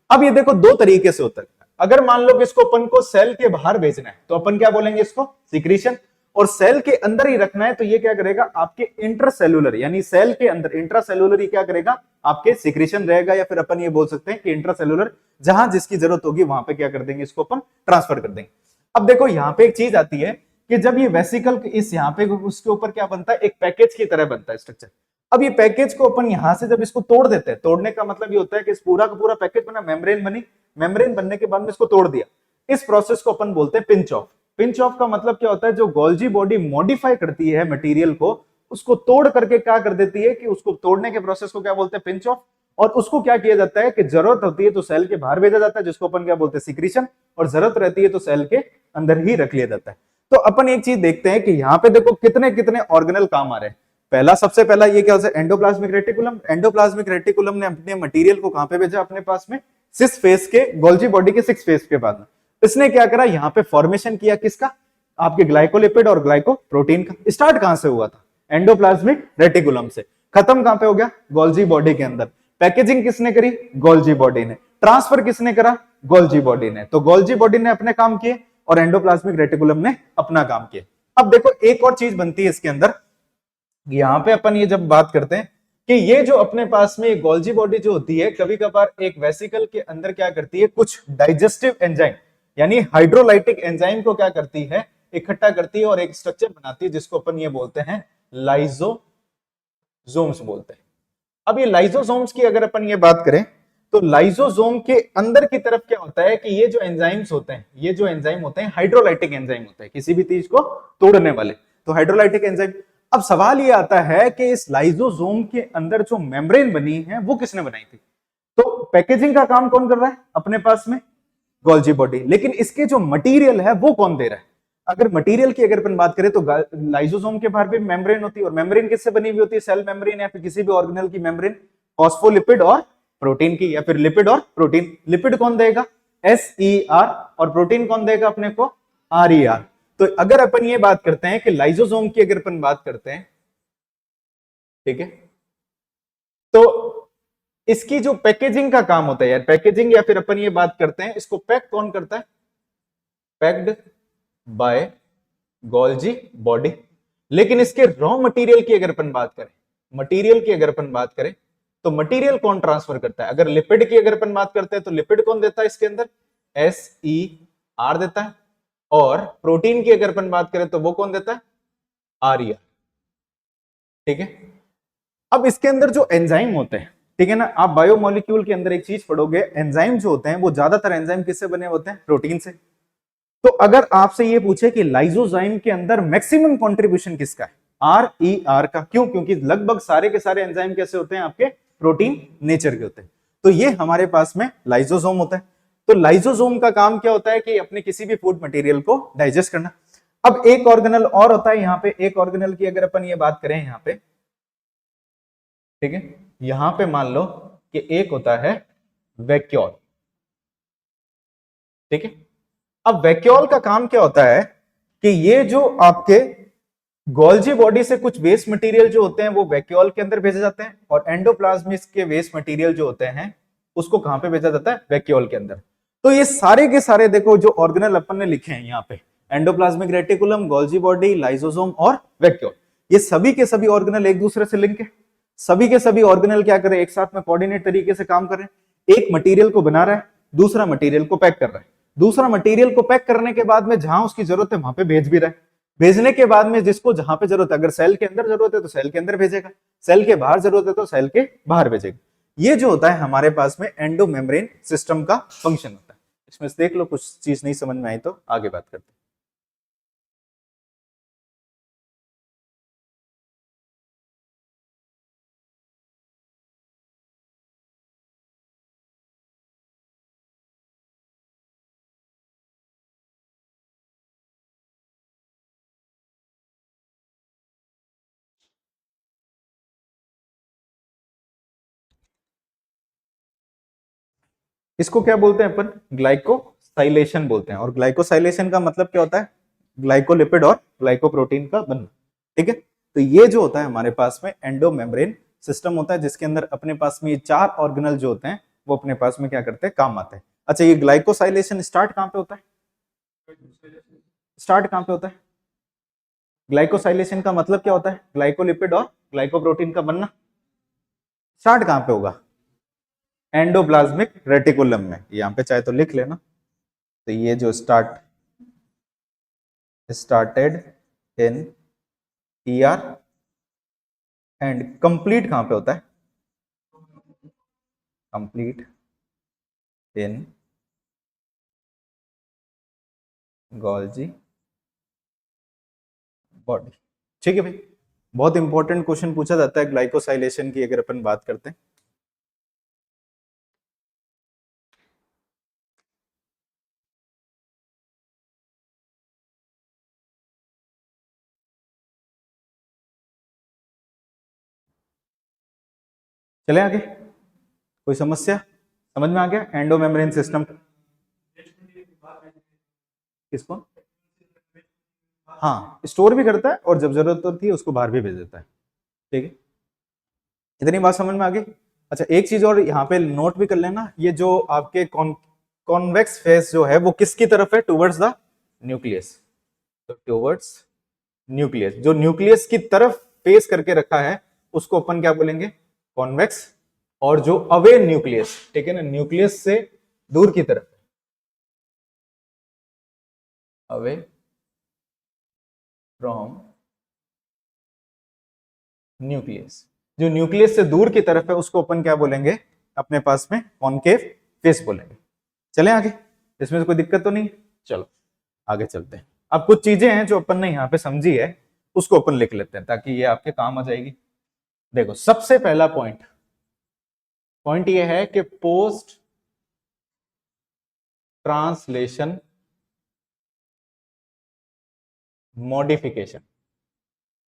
अब ये देखो, दो तरीके से होता है। अगर मान लो कि इसको अपन को सेल के बाहर भेजना है तो अपन क्या बोलेंगे? इसको सिक्रीशन। और सेल के अंदर ही रखना है तो ये क्या करेगा? आपके इंट्रासेल्युलर, यानी सेल के अंदर इंट्रासेल्युलर ही क्या करेगा? आपके सिक्रीशन रहेगा, या फिर अपन ये बोल सकते हैं कि इंट्रासेल्युलर, जहां जिसकी जरूरत होगी वहां पे क्या कर देंगे? इसको अपन ट्रांसफर कर देंगे। अब देखो, यहां पे एक चीज आती है कि जब ये वेसिकल इस यहाँ पे उसके ऊपर क्या बनता है? एक पैकेज की तरह बनता है स्ट्रक्चर। अब ये पैकेज को अपन यहां से जब इसको तोड़ देते हैं, तोड़ने का मतलब ये होता है कि इस पूरा का पूरा पैकेज बना, मेम्ब्रेन बनी, मेम्ब्रेन बनने के बाद में इसको तोड़ दिया, इस प्रोसेस को अपन बोलते हैं पिंच ऑफ। पिंच ऑफ का मतलब क्या होता है? जो गोल्जी बॉडी मॉडिफाई करती है मटेरियल को, उसको तोड़ करके क्या कर देती है कि उसको तोड़ने के प्रोसेस को क्या बोलते हैं? Pinch of. और उसको क्या किया जाता है कि जरूरत होती है तो सेल के बाहर भेजा जाता है, जिसको अपन क्या बोलते हैं? सिक्रीशन। और जरूरत रहती है तो सेल के अंदर ही रख लिया जाता है। तो अपन एक चीज देखते हैं कि यहाँ पे देखो कितने कितने ऑर्गेनल काम आ रहे हैं। पहला, सबसे पहला ये क्या होता है? Endoplasmic reticulum. एंडोप्लाज्मिक रेटिकुलम ने अपने मटेरियल को कहां पे भेजा? अपने पास में 6 फेस के, गोल्जी बॉडी के 6 फेस के बाद में इसने क्या करा? यहां पे फॉर्मेशन किया, किसका? आपके ग्लाइकोलिपिड और ग्लाइकोप्रोटीन का। स्टार्ट कहां से हुआ था? एंडोप्लाज्मिक रेटिकुलम से। खत्म कहां पे हो गया? गोल्जी बॉडी के अंदर। पैकेजिंग किसने करी? गोल्जी बॉडी ने। ट्रांसफर किसने करा? गोल्जी बॉडी ने। तो गोल्जी बॉडी ने अपने काम किए और एंडोप्लाज्मिक रेटिकुलम ने अपना काम किया। अब देखो, एक और चीज बनती है इसके अंदर। यहां पे अपन ये जब बात करते हैं कि ये जो अपने पास में गोल्जी बॉडी जो होती है, कभी कभार एक वेसिकल के अंदर क्या करती है? कुछ डाइजेस्टिव एंजाइम, यानी हाइड्रोलाइटिक एंजाइम को क्या करती है? इकट्ठा करती है और एक स्ट्रक्चर बनाती है, जिसको अपन ये बोलते हैं लाइजोसोम्स बोलते हैं। अब ये लाइजोसोम्स की अगर अपन ये बात करें तो लाइजोसोम के अंदर की तरफ क्या होता है कि ये जो एंजाइम्स होते हैं, ये जो एंजाइम होते हैं हाइड्रोलाइटिक एंजाइम होते हैं, किसी भी चीज को तोड़ने वाले। तो हाइड्रोलाइटिक एंजाइम। अब सवाल ये आता है कि इस लाइजोसोम के अंदर जो मेम्ब्रेन बनी है वो किसने बनाई थी? तो पैकेजिंग का काम कौन कर रहा है अपने पास में? Golgi body. लेकिन इसके जो मटेरियल है वो कौन दे रहा है? अगर मटेरियल की अगर अपन बात करें तो लाइजोसोम के बाहर भी मेम्ब्रेन होती है, और मेम्ब्रेन किससे बनी हुई होती है? सेल मेम्ब्रेन या फिर किसी भी ऑर्गेनल की मेम्ब्रेन, फॉस्फोलिपिड और प्रोटीन की, या फिर लिपिड और प्रोटीन। लिपिड कौन देगा? SER। और प्रोटीन कौन देगा अपने को? RER। तो अगर अपन ये बात करते हैं कि लाइजोसोम की अगर अपन बात करते हैं, ठीक है, तो इसकी जो पैकेजिंग का काम होता है यार, पैकेजिंग, या फिर अपन ये बात करते हैं इसको पैक कौन करता है? Packed by Golgi body. लेकिन इसके रॉ मटेरियल की अगर अपन बात करें, मटेरियल की अगर अपन बात करें तो मटेरियल कौन ट्रांसफर करता है? अगर लिपिड की अगर अपन बात करते हैं तो लिपिड कौन देता है इसके अंदर? SER देता है। और प्रोटीन की अगर अपन बात करें तो वो कौन देता है? RER। ठीक है। अब इसके अंदर जो एंजाइम होते हैं, ठीक है ना, आप बायोमोलिक्यूल के अंदर एक चीज पढ़ोगे, एंजाइम जो होते हैं वो ज्यादातर एंजाइम किससे बने होते हैं? प्रोटीन से। तो अगर आपसे ये पूछे कि लाइजोजाइम के अंदर मैक्सिमम कंट्रीब्यूशन किसका है? RER का। क्यों? क्योंकि लगभग सारे के सारे एंजाइम कैसे होते हैं? आपके प्रोटीन नेचर के होते हैं। तो ये हमारे पास में लाइजोसोम होता है। तो लाइजोसोम का काम क्या होता है कि अपने किसी भी फूड मटेरियल को डाइजेस्ट करना। अब एक ऑर्गेनल और होता है यहां पे, एक ऑर्गेनल की अगर अपन ये बात करें यहां पे, ठीक है, यहां पे मान लो कि एक होता है वैक्यूल। ठीक है। अब वैक्यूल का काम क्या होता है कि ये जो आपके गोल्जी बॉडी से कुछ वेस्ट मटेरियल जो होते हैं वो वैक्यूल के अंदर भेजे जाते हैं, और एंडोप्लाज्मिक के वेस्ट मटेरियल जो होते हैं उसको कहां पे भेजा जाता है, वैक्यूल के अंदर। तो ये सारे के सारे देखो जो ऑर्गेनल अपन ने लिखे हैं यहाँ पे, endoplasmic reticulum, Golgi body, lysosome और वैक्यूल, ये सभी के सभी ऑर्गेनल एक दूसरे से लिंक है। सभी के सभी ऑर्गेनल क्या करें, एक साथ में कोऑर्डिनेट तरीके से काम कर रहे हैं। एक मटेरियल को बना रहा है, दूसरा मटेरियल को पैक कर रहा है, दूसरा मटेरियल को पैक करने के बाद में जहां उसकी जरूरत है वहां पे भेज भी रहा है, भेजने के बाद में जिसको जहां पे जरूरत है, अगर सेल के अंदर जरूरत है तो सेल के अंदर भेजेगा, सेल के बाहर जरूरत है तो सेल के बाहर भेजेगा। ये जो होता है हमारे पास में एंडो मेम्ब्रेन सिस्टम का फंक्शन होता है। इसमें से देख लो कुछ चीज नहीं समझ में आई तो आगे बात करते हैं। इसको क्या बोलते हैं अपन, ग्लाइकोसाइलेशन बोलते हैं। और ग्लाइकोसाइलेशन का मतलब क्या होता है, ग्लाइकोलिपिड और ग्लाइकोप्रोटीन का बनना, ठीक है। तो ये जो होता है हमारे पास में एंडो मेम्ब्रेन सिस्टम होता है, जिसके अंदर अपने पास में ये चार ऑर्गेनल जो होते हैं वो अपने पास में क्या करते हैं, काम आते हैं। अच्छा, ये ग्लाइकोसाइलेशन स्टार्ट कहां पे होता है, स्टार्ट कहां पे होता है, ग्लाइकोसाइलेशन का मतलब क्या होता है, ग्लाइकोलिपिड और ग्लाइकोप्रोटीन का बनना, स्टार्ट कहां पे होगा, एंडोप्लाज्मिक रेटिकुलम में। यहां पे चाहे तो लिख लेना। तो ये जो started in ER and complete कहां पे होता है, कंप्लीट इन गोल्जी बॉडी। ठीक है भाई, बहुत इंपॉर्टेंट क्वेश्चन पूछा जाता है ग्लाइकोसाइलेशन की अगर अपन बात करते हैं। चले आगे, कोई समस्या समझ में आ गया, एंडो मेम्ब्रेन सिस्टम किसको, हाँ स्टोर भी करता है और जब जरूरत होती है उसको बाहर भी भेज देता है, ठीक है। इतनी बात समझ में आ गई। अच्छा, एक चीज और यहाँ पे नोट भी कर लेना, ये जो आपके कॉन्वेक्स फेस जो है वो किसकी तरफ है, टुवर्ड्स द न्यूक्लियस। तो टुवर्ड्स न्यूक्लियस, जो न्यूक्लियस की तरफ फेस करके रखा है उसको अपन क्या बोलेंगे, कॉन्वेक्स। और जो अवे न्यूक्लियस, ठीक है ना, न्यूक्लियस से दूर की तरफ, अवे फ्रॉम न्यूक्लियस, जो न्यूक्लियस से दूर की तरफ है उसको अपन क्या बोलेंगे, अपने पास में कॉनकेव फेस बोलेंगे। चलें आगे, इसमें तो कोई दिक्कत तो नहीं, चलो आगे चलते हैं। अब कुछ चीजें हैं जो अपन ने यहाँ पे समझी है उसको अपन लिख लेते हैं ताकि ये आपके काम आ जाएगी। देखो, सबसे पहला पॉइंट पॉइंट ये है कि पोस्ट ट्रांसलेशन मॉडिफिकेशन।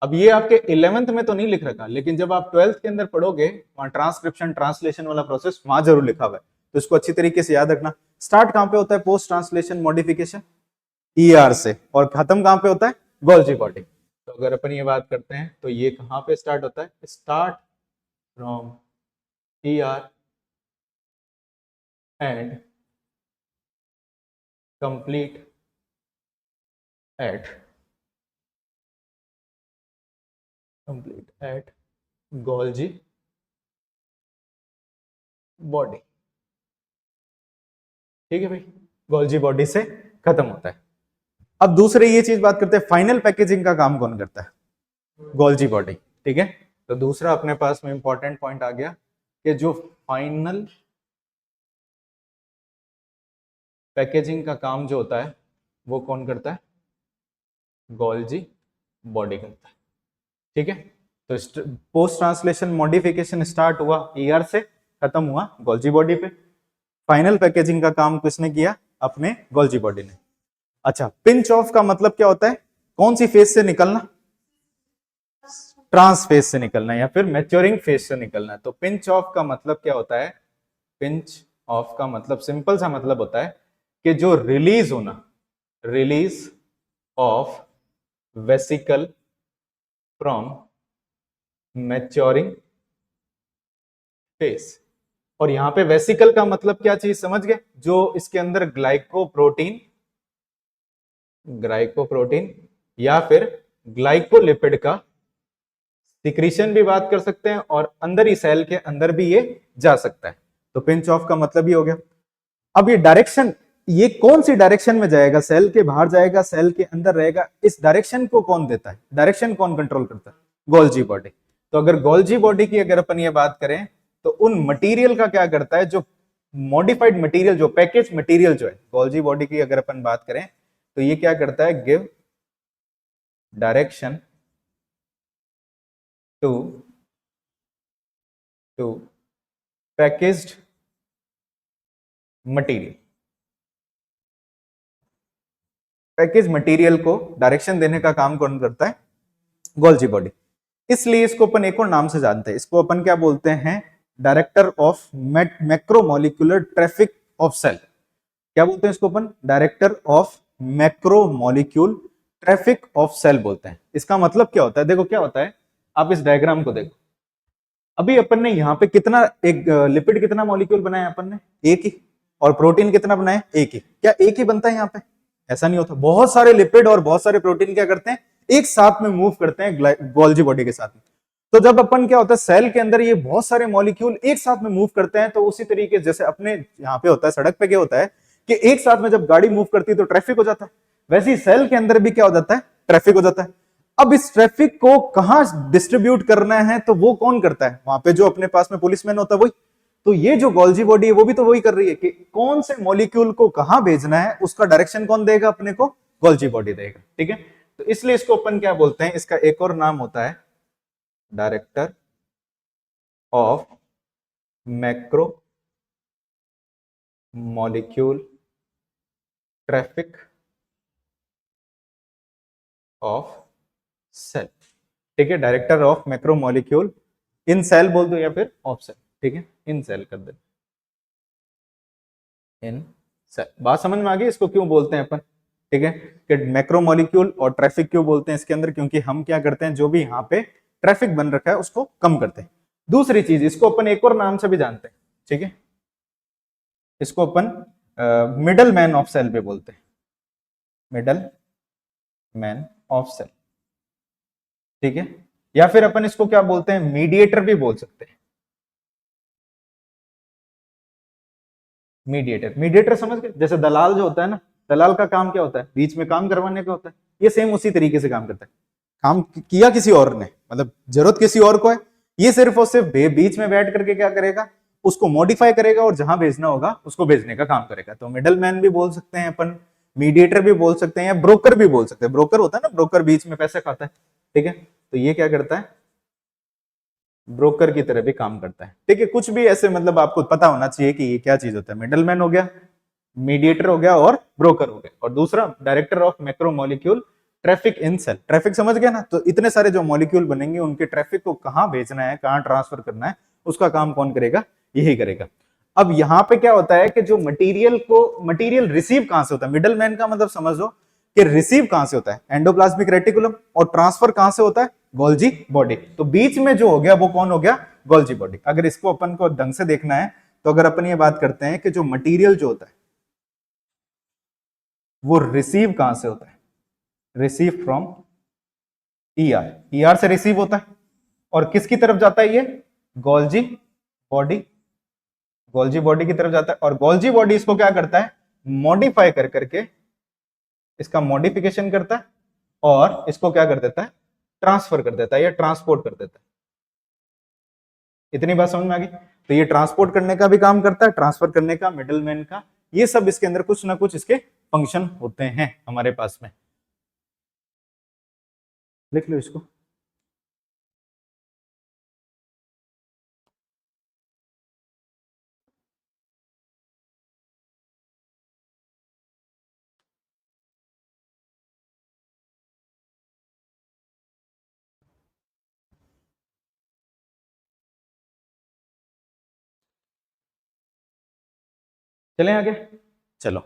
अब ये आपके 11th में तो नहीं लिख रखा, लेकिन जब आप 12th के अंदर पढ़ोगे वहां ट्रांसक्रिप्शन ट्रांसलेशन वाला प्रोसेस वहां जरूर लिखा हुआ है, तो इसको अच्छी तरीके से याद रखना। स्टार्ट कहां पे होता है पोस्ट ट्रांसलेशन मॉडिफिकेशन, ईआर से, और खत्म कहां पे होता है, गोल्जी बॉडी। तो अगर अपन ये बात करते हैं तो ये कहां पे स्टार्ट होता है, start from ER and complete at Golgi body. ठीक है भाई, गोल्जी बॉडी से खत्म होता है। अब दूसरे ये चीज बात करते हैं, फाइनल पैकेजिंग का काम कौन करता है, गोल्जी बॉडी, ठीक है। तो दूसरा अपने पास में इंपॉर्टेंट पॉइंट आ गया कि जो फाइनल पैकेजिंग का काम जो होता है वो कौन करता है, गोल्जी बॉडी करता है, ठीक है। तो पोस्ट ट्रांसलेशन मॉडिफिकेशन स्टार्ट हुआ ईआर से, खत्म हुआ गोल्जी बॉडी पे। फाइनल पैकेजिंग का काम किसने किया, अपने गोल्जी बॉडी ने। अच्छा, पिंच ऑफ का मतलब क्या होता है, कौन सी फेज से निकलना, ट्रांस फेज से निकलना या फिर मैच्योरिंग फेज से निकलना है। तो पिंच ऑफ का मतलब क्या होता है, पिंच ऑफ का मतलब सिंपल सा मतलब होता है कि जो रिलीज होना, release of vesicle from maturing phase, और यहाँ पे वेसिकल का मतलब क्या चीज समझ गए, जो इसके अंदर ग्लाइकोप्रोटीन या फिर ग्लाइकोलिपिड का सिक्रीशन भी बात कर सकते हैं, और अंदर ही सेल के अंदर भी ये जा सकता है। तो पिंच ऑफ का मतलब ही हो गया। अब ये डायरेक्शन, ये कौन सी डायरेक्शन में जाएगा, सेल के बाहर जाएगा, सेल के अंदर रहेगा, इस डायरेक्शन को कौन देता है, डायरेक्शन कौन कंट्रोल करता है, गोल्जी बॉडी। तो अगर गोल्जी बॉडी की अगर अपन ये बात करें तो उन मटेरियल का क्या करता है, जो मॉडिफाइड मटेरियल, जो पैकेज मटेरियल जो है गोल्जी बॉडी की अगर अपन बात करें तो ये क्या करता है, give direction to packaged material. Package material को डायरेक्शन देने का काम कौन करता है, गोल्जी बॉडी। इसलिए इसको अपन एक और नाम से जानते हैं, इसको अपन क्या बोलते हैं, director of macromolecular traffic of cell. क्या बोलते हैं इसको अपन, director of macromolecule traffic of cell बोलते हैं। इसका मतलब क्या होता है, देखो क्या होता है, आप इस डायग्राम को देखो, अभी अपन ने यहाँ पे कितना, एक लिपिड कितना मॉलिक्यूल बनाया अपन ने, एक ही, और प्रोटीन कितना बनाया, एक ही। क्या एक ही बनता है यहाँ पे, ऐसा नहीं होता, बहुत सारे लिपिड और बहुत सारे प्रोटीन क्या करते हैं, एक साथ में मूव करते हैं गोल्जी बॉडी के साथ में। तो जब अपन क्या होता है, सेल के अंदर ये बहुत सारे मॉलिक्यूल एक साथ में मूव करते हैं, तो उसी तरीके जैसे अपने यहाँ पे होता है, सड़क पे क्या होता है कि एक साथ में जब गाड़ी मूव करती है तो ट्रैफिक हो जाता है, वैसे ही सेल के अंदर भी क्या हो जाता है, ट्रैफिक हो जाता है। अब इस ट्रैफिक को कहां डिस्ट्रीब्यूट करना है, तो वो कौन करता है, वहां पे जो अपने पास में पुलिसमैन होता है वही। तो ये जो गोल्जी बॉडी है वो भी तो वही कर रही है कि कौन से मॉलिक्यूल को कहां भेजना है, उसका डायरेक्शन कौन देगा अपने को, गोल्जी बॉडी देगा, ठीक है। तो इसलिए इसको अपन क्या बोलते हैं, इसका एक और नाम होता है director of macro molecule traffic of cell, ठीक है। Director of macro molecule in cell बोल दो या फिर ऑफ सेल, ठीक है, इन सेल कर दे, इन सेल। बात समझ में आ गई, इसको क्यों बोलते हैं अपन, ठीक है, कि मैक्रो मॉलिक्यूल और ट्रैफिक क्यों बोलते हैं इसके अंदर, क्योंकि हम क्या करते हैं, जो भी यहाँ पे ट्रैफिक बन रखा है उसको कम करते हैं। दूसरी चीज, इसको अपन एक और नाम से भी जानते हैं, ठीक है, इसको अपन मिडल मैन ऑफ सेल पे बोलते हैं, मिडल मैन ऑफ सेल, ठीक है। या फिर अपन इसको क्या बोलते हैं, मीडिएटर भी बोल सकते हैं, मीडिएटर समझ गए, जैसे दलाल जो होता है ना, दलाल का काम क्या होता है, बीच में काम करवाने का होता है, ये सेम उसी तरीके से काम करता है। काम किया किसी और ने, मतलब जरूरत किसी और को है, ये सिर्फ और सिर्फ बीच में बैठ करके क्या करेगा, उसको मॉडिफाई करेगा और जहां भेजना होगा उसको भेजने का काम करेगा। तो मिडल मैन भी बोल सकते हैं अपन, मीडिएटर भी बोल सकते हैं, या ब्रोकर भी बोल सकते हैं। ब्रोकर होता है ना, ब्रोकर बीच में पैसे खाता है, ठीक है, तो ये क्या करता है, ब्रोकर की तरह भी काम करता है, ठीक है। कुछ भी ऐसे मतलब आपको पता होना चाहिए कि ये क्या चीज होता है, मिडलमैन हो गया, मीडिएटर हो गया और ब्रोकर हो गया। और दूसरा director of macro molecule traffic in cell, traffic समझ गया ना, तो इतने सारे जो मॉलिक्यूल बनेंगे उनके ट्रैफिक को कहां भेजना है, कहां ट्रांसफर करना है, उसका काम कौन करेगा, यही करेगा। अब यहाँ पे क्या होता है कि जो मटेरियल रिसीव कहां से होता है, मिडलमैन का मतलब समझ लो कि रिसीव कहां से होता है, एंडोप्लाज्मिक रेटिकुलम, और ट्रांसफर कहां से होता है, गोल्जी बॉडी। तो बीच में जो हो गया वो कौन हो गया, गोल्जी बॉडी। अगर इसको अपन को ढंग से देखना है तो अगर अपन ये बात करते हैं कि जो मटेरियल जो होता है वो रिसीव कहां से होता है, रिसीव फ्रॉम ईआर, ईआर से रिसीव होता है, और किसकी तरफ जाता है ये, गोल्जी बॉडी, गोल्जी बॉडी की तरफ जाता है। और गोल्जी बॉडी इसको क्या करता है, मॉडिफाई कर करके इसका मॉडिफिकेशन करता है और इसको क्या कर देता है, ट्रांसफर कर देता है या ट्रांसपोर्ट कर देता है। इतनी बात समझ में आ गई। तो ये ट्रांसपोर्ट करने का भी काम करता है, ट्रांसफर करने का, मिडलमैन का, ये सब इसके अंदर कुछ ना कुछ इसके फंक्शन होते हैं हमारे पास में। लिख लो इसको। चलें आगे, चलो।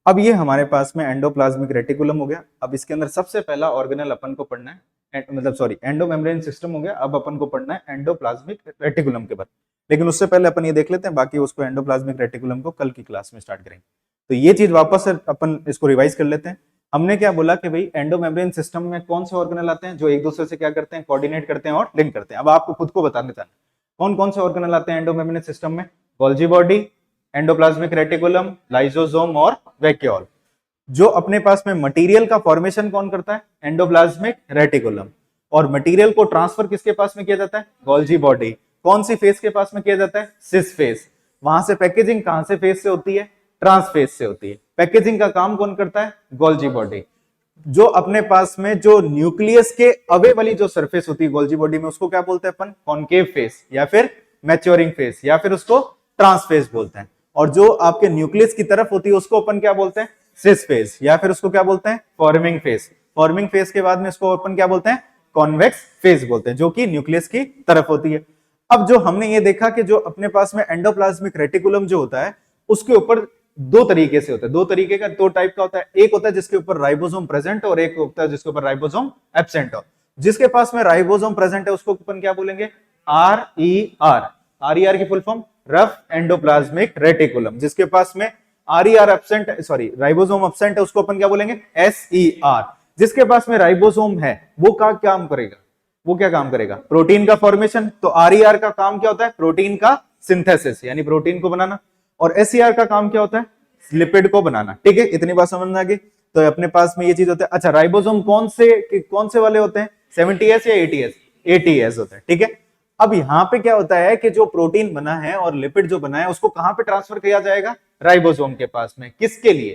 अब ये हमारे पास में एंडोप्लाज्मिक रेटिकुलम हो गया। अब इसके अंदर सबसे पहला ऑर्गेनल अपन को पढ़ना है, मतलब सॉरी एंडोमेम्ब्रेन सिस्टम हो गया। अब अपन को पढ़ना है एंडोप्लाज्मिक रेटिकुलम के बाद। लेकिन उससे पहले अपन ये देख लेते हैं, बाकी उसको एंडोप्लाज्मिक रेटिकुलम को कल की क्लास में स्टार्ट करेंगे। तो ये चीज वापस से अपन इसको रिवाइज कर लेते हैं। हमने क्या बोला कि भाई एंडोमेम्ब्रेन सिस्टम में कौन से ऑर्गेनल आते हैं जो एक दूसरे से क्या करते हैं, कोऑर्डिनेट करते हैं और लिंक करते हैं। अब आपको खुद को बताने जाना कौन कौन से ऑर्गेनल आते हैं एंडोमेम्ब्रेन सिस्टम में। Golgi body, endoplasmic reticulum, lysosome और वैक्यूल। जो अपने पास में मटेरियल का फॉर्मेशन कौन करता है, एंडोप्लाज्मिक रेटिकुलम। और मटेरियल को ट्रांसफर किसके पास में किया जाता है, गोल्जी बॉडी। कौन सी फेस के पास में किया जाता है, सिस फेस। वहां से पैकेजिंग कहां से फेस से होती है, ट्रांस फेस से होती है। पैकेजिंग का काम कौन करता है, गोल्जी बॉडी। जो अपने पास में जो न्यूक्लियस के अवे वाली जो सरफेस होती है गोल्जी बॉडी में, उसको क्या बोलते हैं अपन, कॉनकेव फेस या फिर मैच्योरिंग फेस या फिर उसको ट्रांस फेस बोलते हैं। और जो आपके न्यूक्लियस की तरफ होती है उसको अपन क्या बोलते हैं, सिस फेस या फिर उसको क्या बोलते हैं, फॉर्मिंग फेस। फॉर्मिंग फेस के बाद में इसको अपन क्या बोलते हैं, कॉन्वेक्स फेस बोलते हैं, जो कि न्यूक्लियस की तरफ होती है। अब जो हमने ये देखा कि जो अपने पास में एंडोप्लाज्मिक रेटिकुलम जो होता है उसके ऊपर दो तरीके से होता है, दो तरीके का, दो टाइप का होता है। एक होता है जिसके ऊपर राइबोसोम प्रेजेंट और एक होता है जिसके ऊपर राइबोसोम एब्सेंट हो। जिसके पास में राइबोसोम प्रेजेंट है उसको अपन क्या बोलेंगे, RER। RER की full form rough endoplasmic reticulum. जिसके पास में RER absent, sorry ribosome absent है उसको अपन क्या बोलेंगे, SER। जिसके पास में राइबोसोम है वो क्या काम करेगा, वो क्या काम करेगा, प्रोटीन का फॉर्मेशन। तो RER का काम क्या होता है, प्रोटीन का सिंथेसिस यानी प्रोटीन को बनाना। और SER का काम क्या होता है, लिपिड को बनाना। ठीक है, इतनी बात समझ में आ गई। तो अपने पास में ये चीज होता है। अच्छा, राइबोसोम कौन से वाले होते हैं, 70S या 80S, 80S होता है। ठीक है, अब यहां पे क्या होता है कि जो प्रोटीन बना है और लिपिड जो बना है उसको कहां पे ट्रांसफर किया जाएगा, राइबोसोम के पास में। किसके लिए,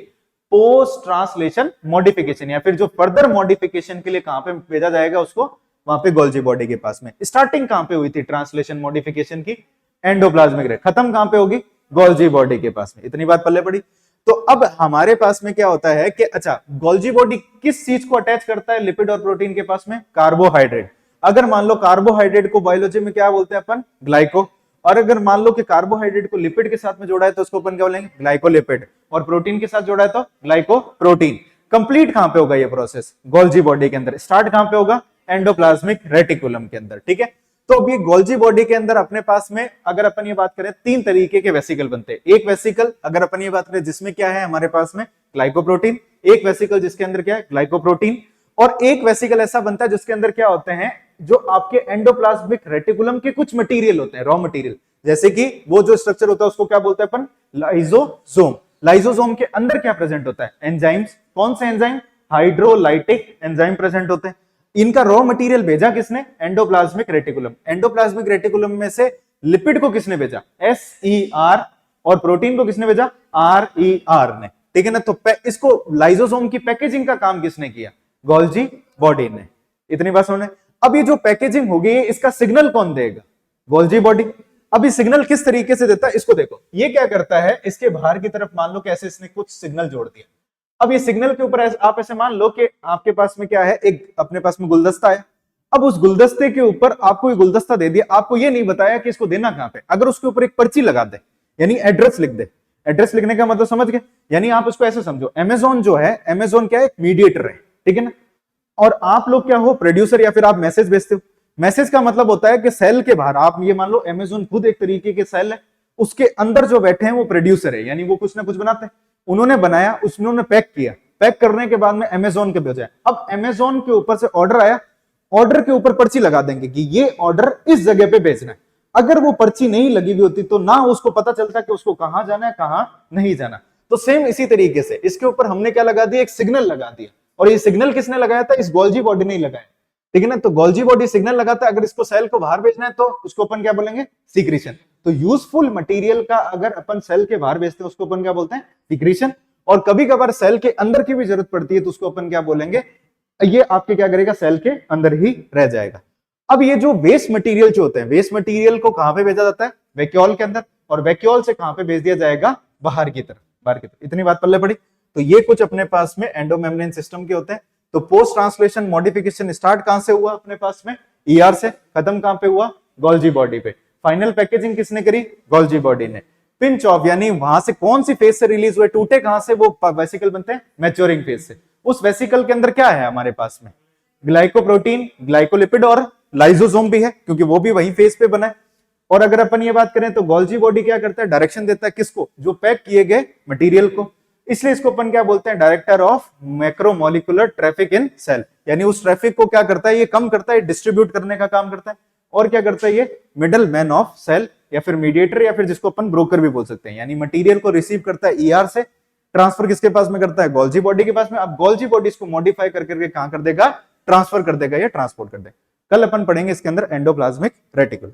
पोस्ट ट्रांसलेशन मॉडिफिकेशन या फिर जो फर्दर मॉडिफिकेशन के लिए कहां पे भेजा जाएगा उसको, वहां पे गोल्जी बॉडी के पास में। स्टार्टिंग कहां पे हुई थी ट्रांसलेशन मॉडिफिकेशन की, एंडोप्लाज्मिक रेट, खत्म कहां पे होगी, गोल्जी बॉडी के पास में। इतनी बात पल्ले पड़ी। तो अब हमारे पास में क्या होता है कि अच्छा, गोल्जी बॉडी किस चीज को अटैच करता है लिपिड और प्रोटीन के पास में, कार्बोहाइड्रेट। अगर मान लो कार्बोहाइड्रेट को बायोलॉजी में क्या बोलते हैं अपन, ग्लाइको। और अगर मान लो कि कार्बोहाइड्रेट को लिपिड के साथ में जोड़ा है तो उसको अपन क्या बोलेंगे, ग्लाइकोलिपिड। और प्रोटीन के साथ जोड़ा है तो ग्लाइकोप्रोटीन। कंप्लीट कहां पे होगा ये प्रोसेस, गोल्जी बॉडी के अंदर। स्टार्ट कहां पे होगा, एंडोप्लाज्मिक रेटिकुलम के अंदर। ठीक है, तो अब ये गोल्जी बॉडी के अंदर अपने पास में अगर अपन ये बात करें, तीन तरीके के वेसिकल बनते हैं। एक वेसिकल अगर अपन ये बात करें जिसमें क्या है हमारे पास में, ग्लाइकोप्रोटीन। एक वेसिकल जिसके अंदर क्या है, ग्लाइकोप्रोटीन। और एक वेसिकल ऐसा बनता है जिसके अंदर क्या होते हैं, जो आपके एंडोप्लाज्मिक रेटिकुलम के कुछ मटेरियल होते हैं, रॉ मटेरियल। जैसे कि वो जो स्ट्रक्चर होता है उसको क्या बोलते हैं अपन, लाइसोसोम। लाइसोसोम के अंदर क्या प्रेजेंट होता है, एंजाइम्स। कौन से एंजाइम, हाइड्रोलाइटिक एंजाइम प्रेजेंट होते हैं। इनका रॉ मटेरियल भेजा किसने, एंडोप्लाज्मिक रेटिकुलम। एंडोप्लाज्मिक रेटिकुलम में से लिपिड को किसने भेजा, SER। और प्रोटीन को किसने भेजा, RER ने। ठीक है ना, तो इसको लाइसोसोम की पैकेजिंग का काम किसने किया, गोल्जी बॉडी ने। इतनी बात समझ। अब ये जो पैकेजिंग होगी इसका सिग्नल कौन देगा, गोल्जी बॉडी। अब ये सिग्नल किस तरीके से देता है, इसको देखो। ये क्या करता है, इसके बाहर की तरफ मान लो कैसे इसने कुछ सिग्नल जोड़ दिया। अब ये सिग्नल के ऊपर आप ऐसे मान लो कि आपके पास में क्या है, एक अपने पास में गुलदस्ता है। अब उस गुलदस्ते के ऊपर आपको ये गुलदस्ता दे दिया, आपको ये नहीं बताया कि इसको देना कहां पे। अगर उसके ऊपर एक पर्ची लगा दे यानी एड्रेस लिख दे, एड्रेस लिखने का मतलब समझ गए, यानी आप उसको ऐसे समझो, अमेजोन जो है, अमेजोन क्या है, एक मीडिएटर है। ठीक है ना, और आप लोग क्या हो, प्रोड्यूसर या फिर आप मैसेज भेजते हो। मैसेज का मतलब होता है कि सेल के बाहर, आप ये मान लो अमेजोन खुद एक तरीके के सेल है, उसके अंदर जो बैठे हैं वो प्रोड्यूसर है, यानी वो कुछ ना कुछ बनाते हैं। उन्होंने बनाया, उन्होंने पैक किया, पैक करने के बाद में अमेजोन के भेजा। अब अमेजोन के ऊपर से ऑर्डर आया, ऑर्डर के ऊपर पर्ची लगा देंगे कि ये ऑर्डर इस जगह पे भेजना है। अगर वो पर्ची नहीं लगी हुई होती तो ना उसको पता चलता कि उसको कहां जाना है, कहां नहीं जाना। तो सेम इसी तरीके से इसके ऊपर हमने क्या लगा दिया, एक सिग्नल लगा दिया। और ये सिग्नल किसने लगाया था, इस गोल्जी बॉडी ने लगाया। ठीक है ना, तो गोल्जी बॉडी सिग्नल लगाता है। अगर इसको सेल को बाहर भेजना है तो उसको अपन क्या बोलेंगे, सीक्रेशन। तो यूजफुल मटेरियल का अगर अपन सेल के बाहर भेजते हैं उसको अपन क्या बोलते हैं, सीक्रेशन। और कभी कभार सेल के अंदर की भी जरूरत पड़ती है तो उसको अपन क्या बोलेंगे, ये आपके क्या करेगा, सेल के अंदर ही रह जाएगा। अब ये जो वेस्ट मटेरियल जो होते हैं, वेस्ट मटेरियल को कहां पे भेजा जाता है, वैक्यूल के अंदर। और वैक्यूल से कहां पे भेज दिया जाएगा, बाहर की तरफ, बाहर की तरफ। इतनी बात पल्ले पड़ी। तो ये कुछ अपने पास में एंडोमेम्ब्रेन सिस्टम के होते हैं। तो पोस्ट ट्रांसलेशन मॉडिफिकेशन स्टार्ट कहां से हुआ अपने पास में, ER से, खत्म कहां पे हुआ, गोल्जी बॉडी पे। फाइनल पैकेजिंग किसने करी, गोल्जी बॉडी ने। पिंच ऑफ यानी वहां से कौन सी फेज से रिलीज हुए, टूटे कहां से, वो वेसिकल बनते हैं मैच्योरिंग फेज से। उस वेसिकल के अंदर क्या है हमारे पास में, ग्लाइकोप्रोटीन, ग्लाइकोलिपिड और लाइसोसोम भी है, क्योंकि वो भी वही फेज पे बना है। और अगर अपन ये बात करें तो गोल्जी बॉडी क्या करता है, डायरेक्शन देता है किसको, जो पैक किए गए मटेरियल को, इसलिए इसको अपन क्या बोलते हैं, director of macromolecular traffic in cell, यानी उस ट्रैफिक को क्या करता है, ये कम करता है, डिस्ट्रीब्यूट करने का काम करता है। और क्या करता है, ये मिडल मैन ऑफ सेल या फिर मीडिएटर या फिर जिसको अपन ब्रोकर भी बोल सकते हैं, यानी मटेरियल को रिसीव करता है ईआर से, ट्रांसफर किसके पास में करता है, गोल्जी बॉडी के पास में। अब गोल्जी बॉडी इसको मॉडिफाई कर करके कहां कर देगा, ट्रांसफर कर देगा या ट्रांसपोर्ट कर देगा। कल अपन पढ़ेंगे इसके अंदर एंडोप्लाज्मिक रेटिकुलम।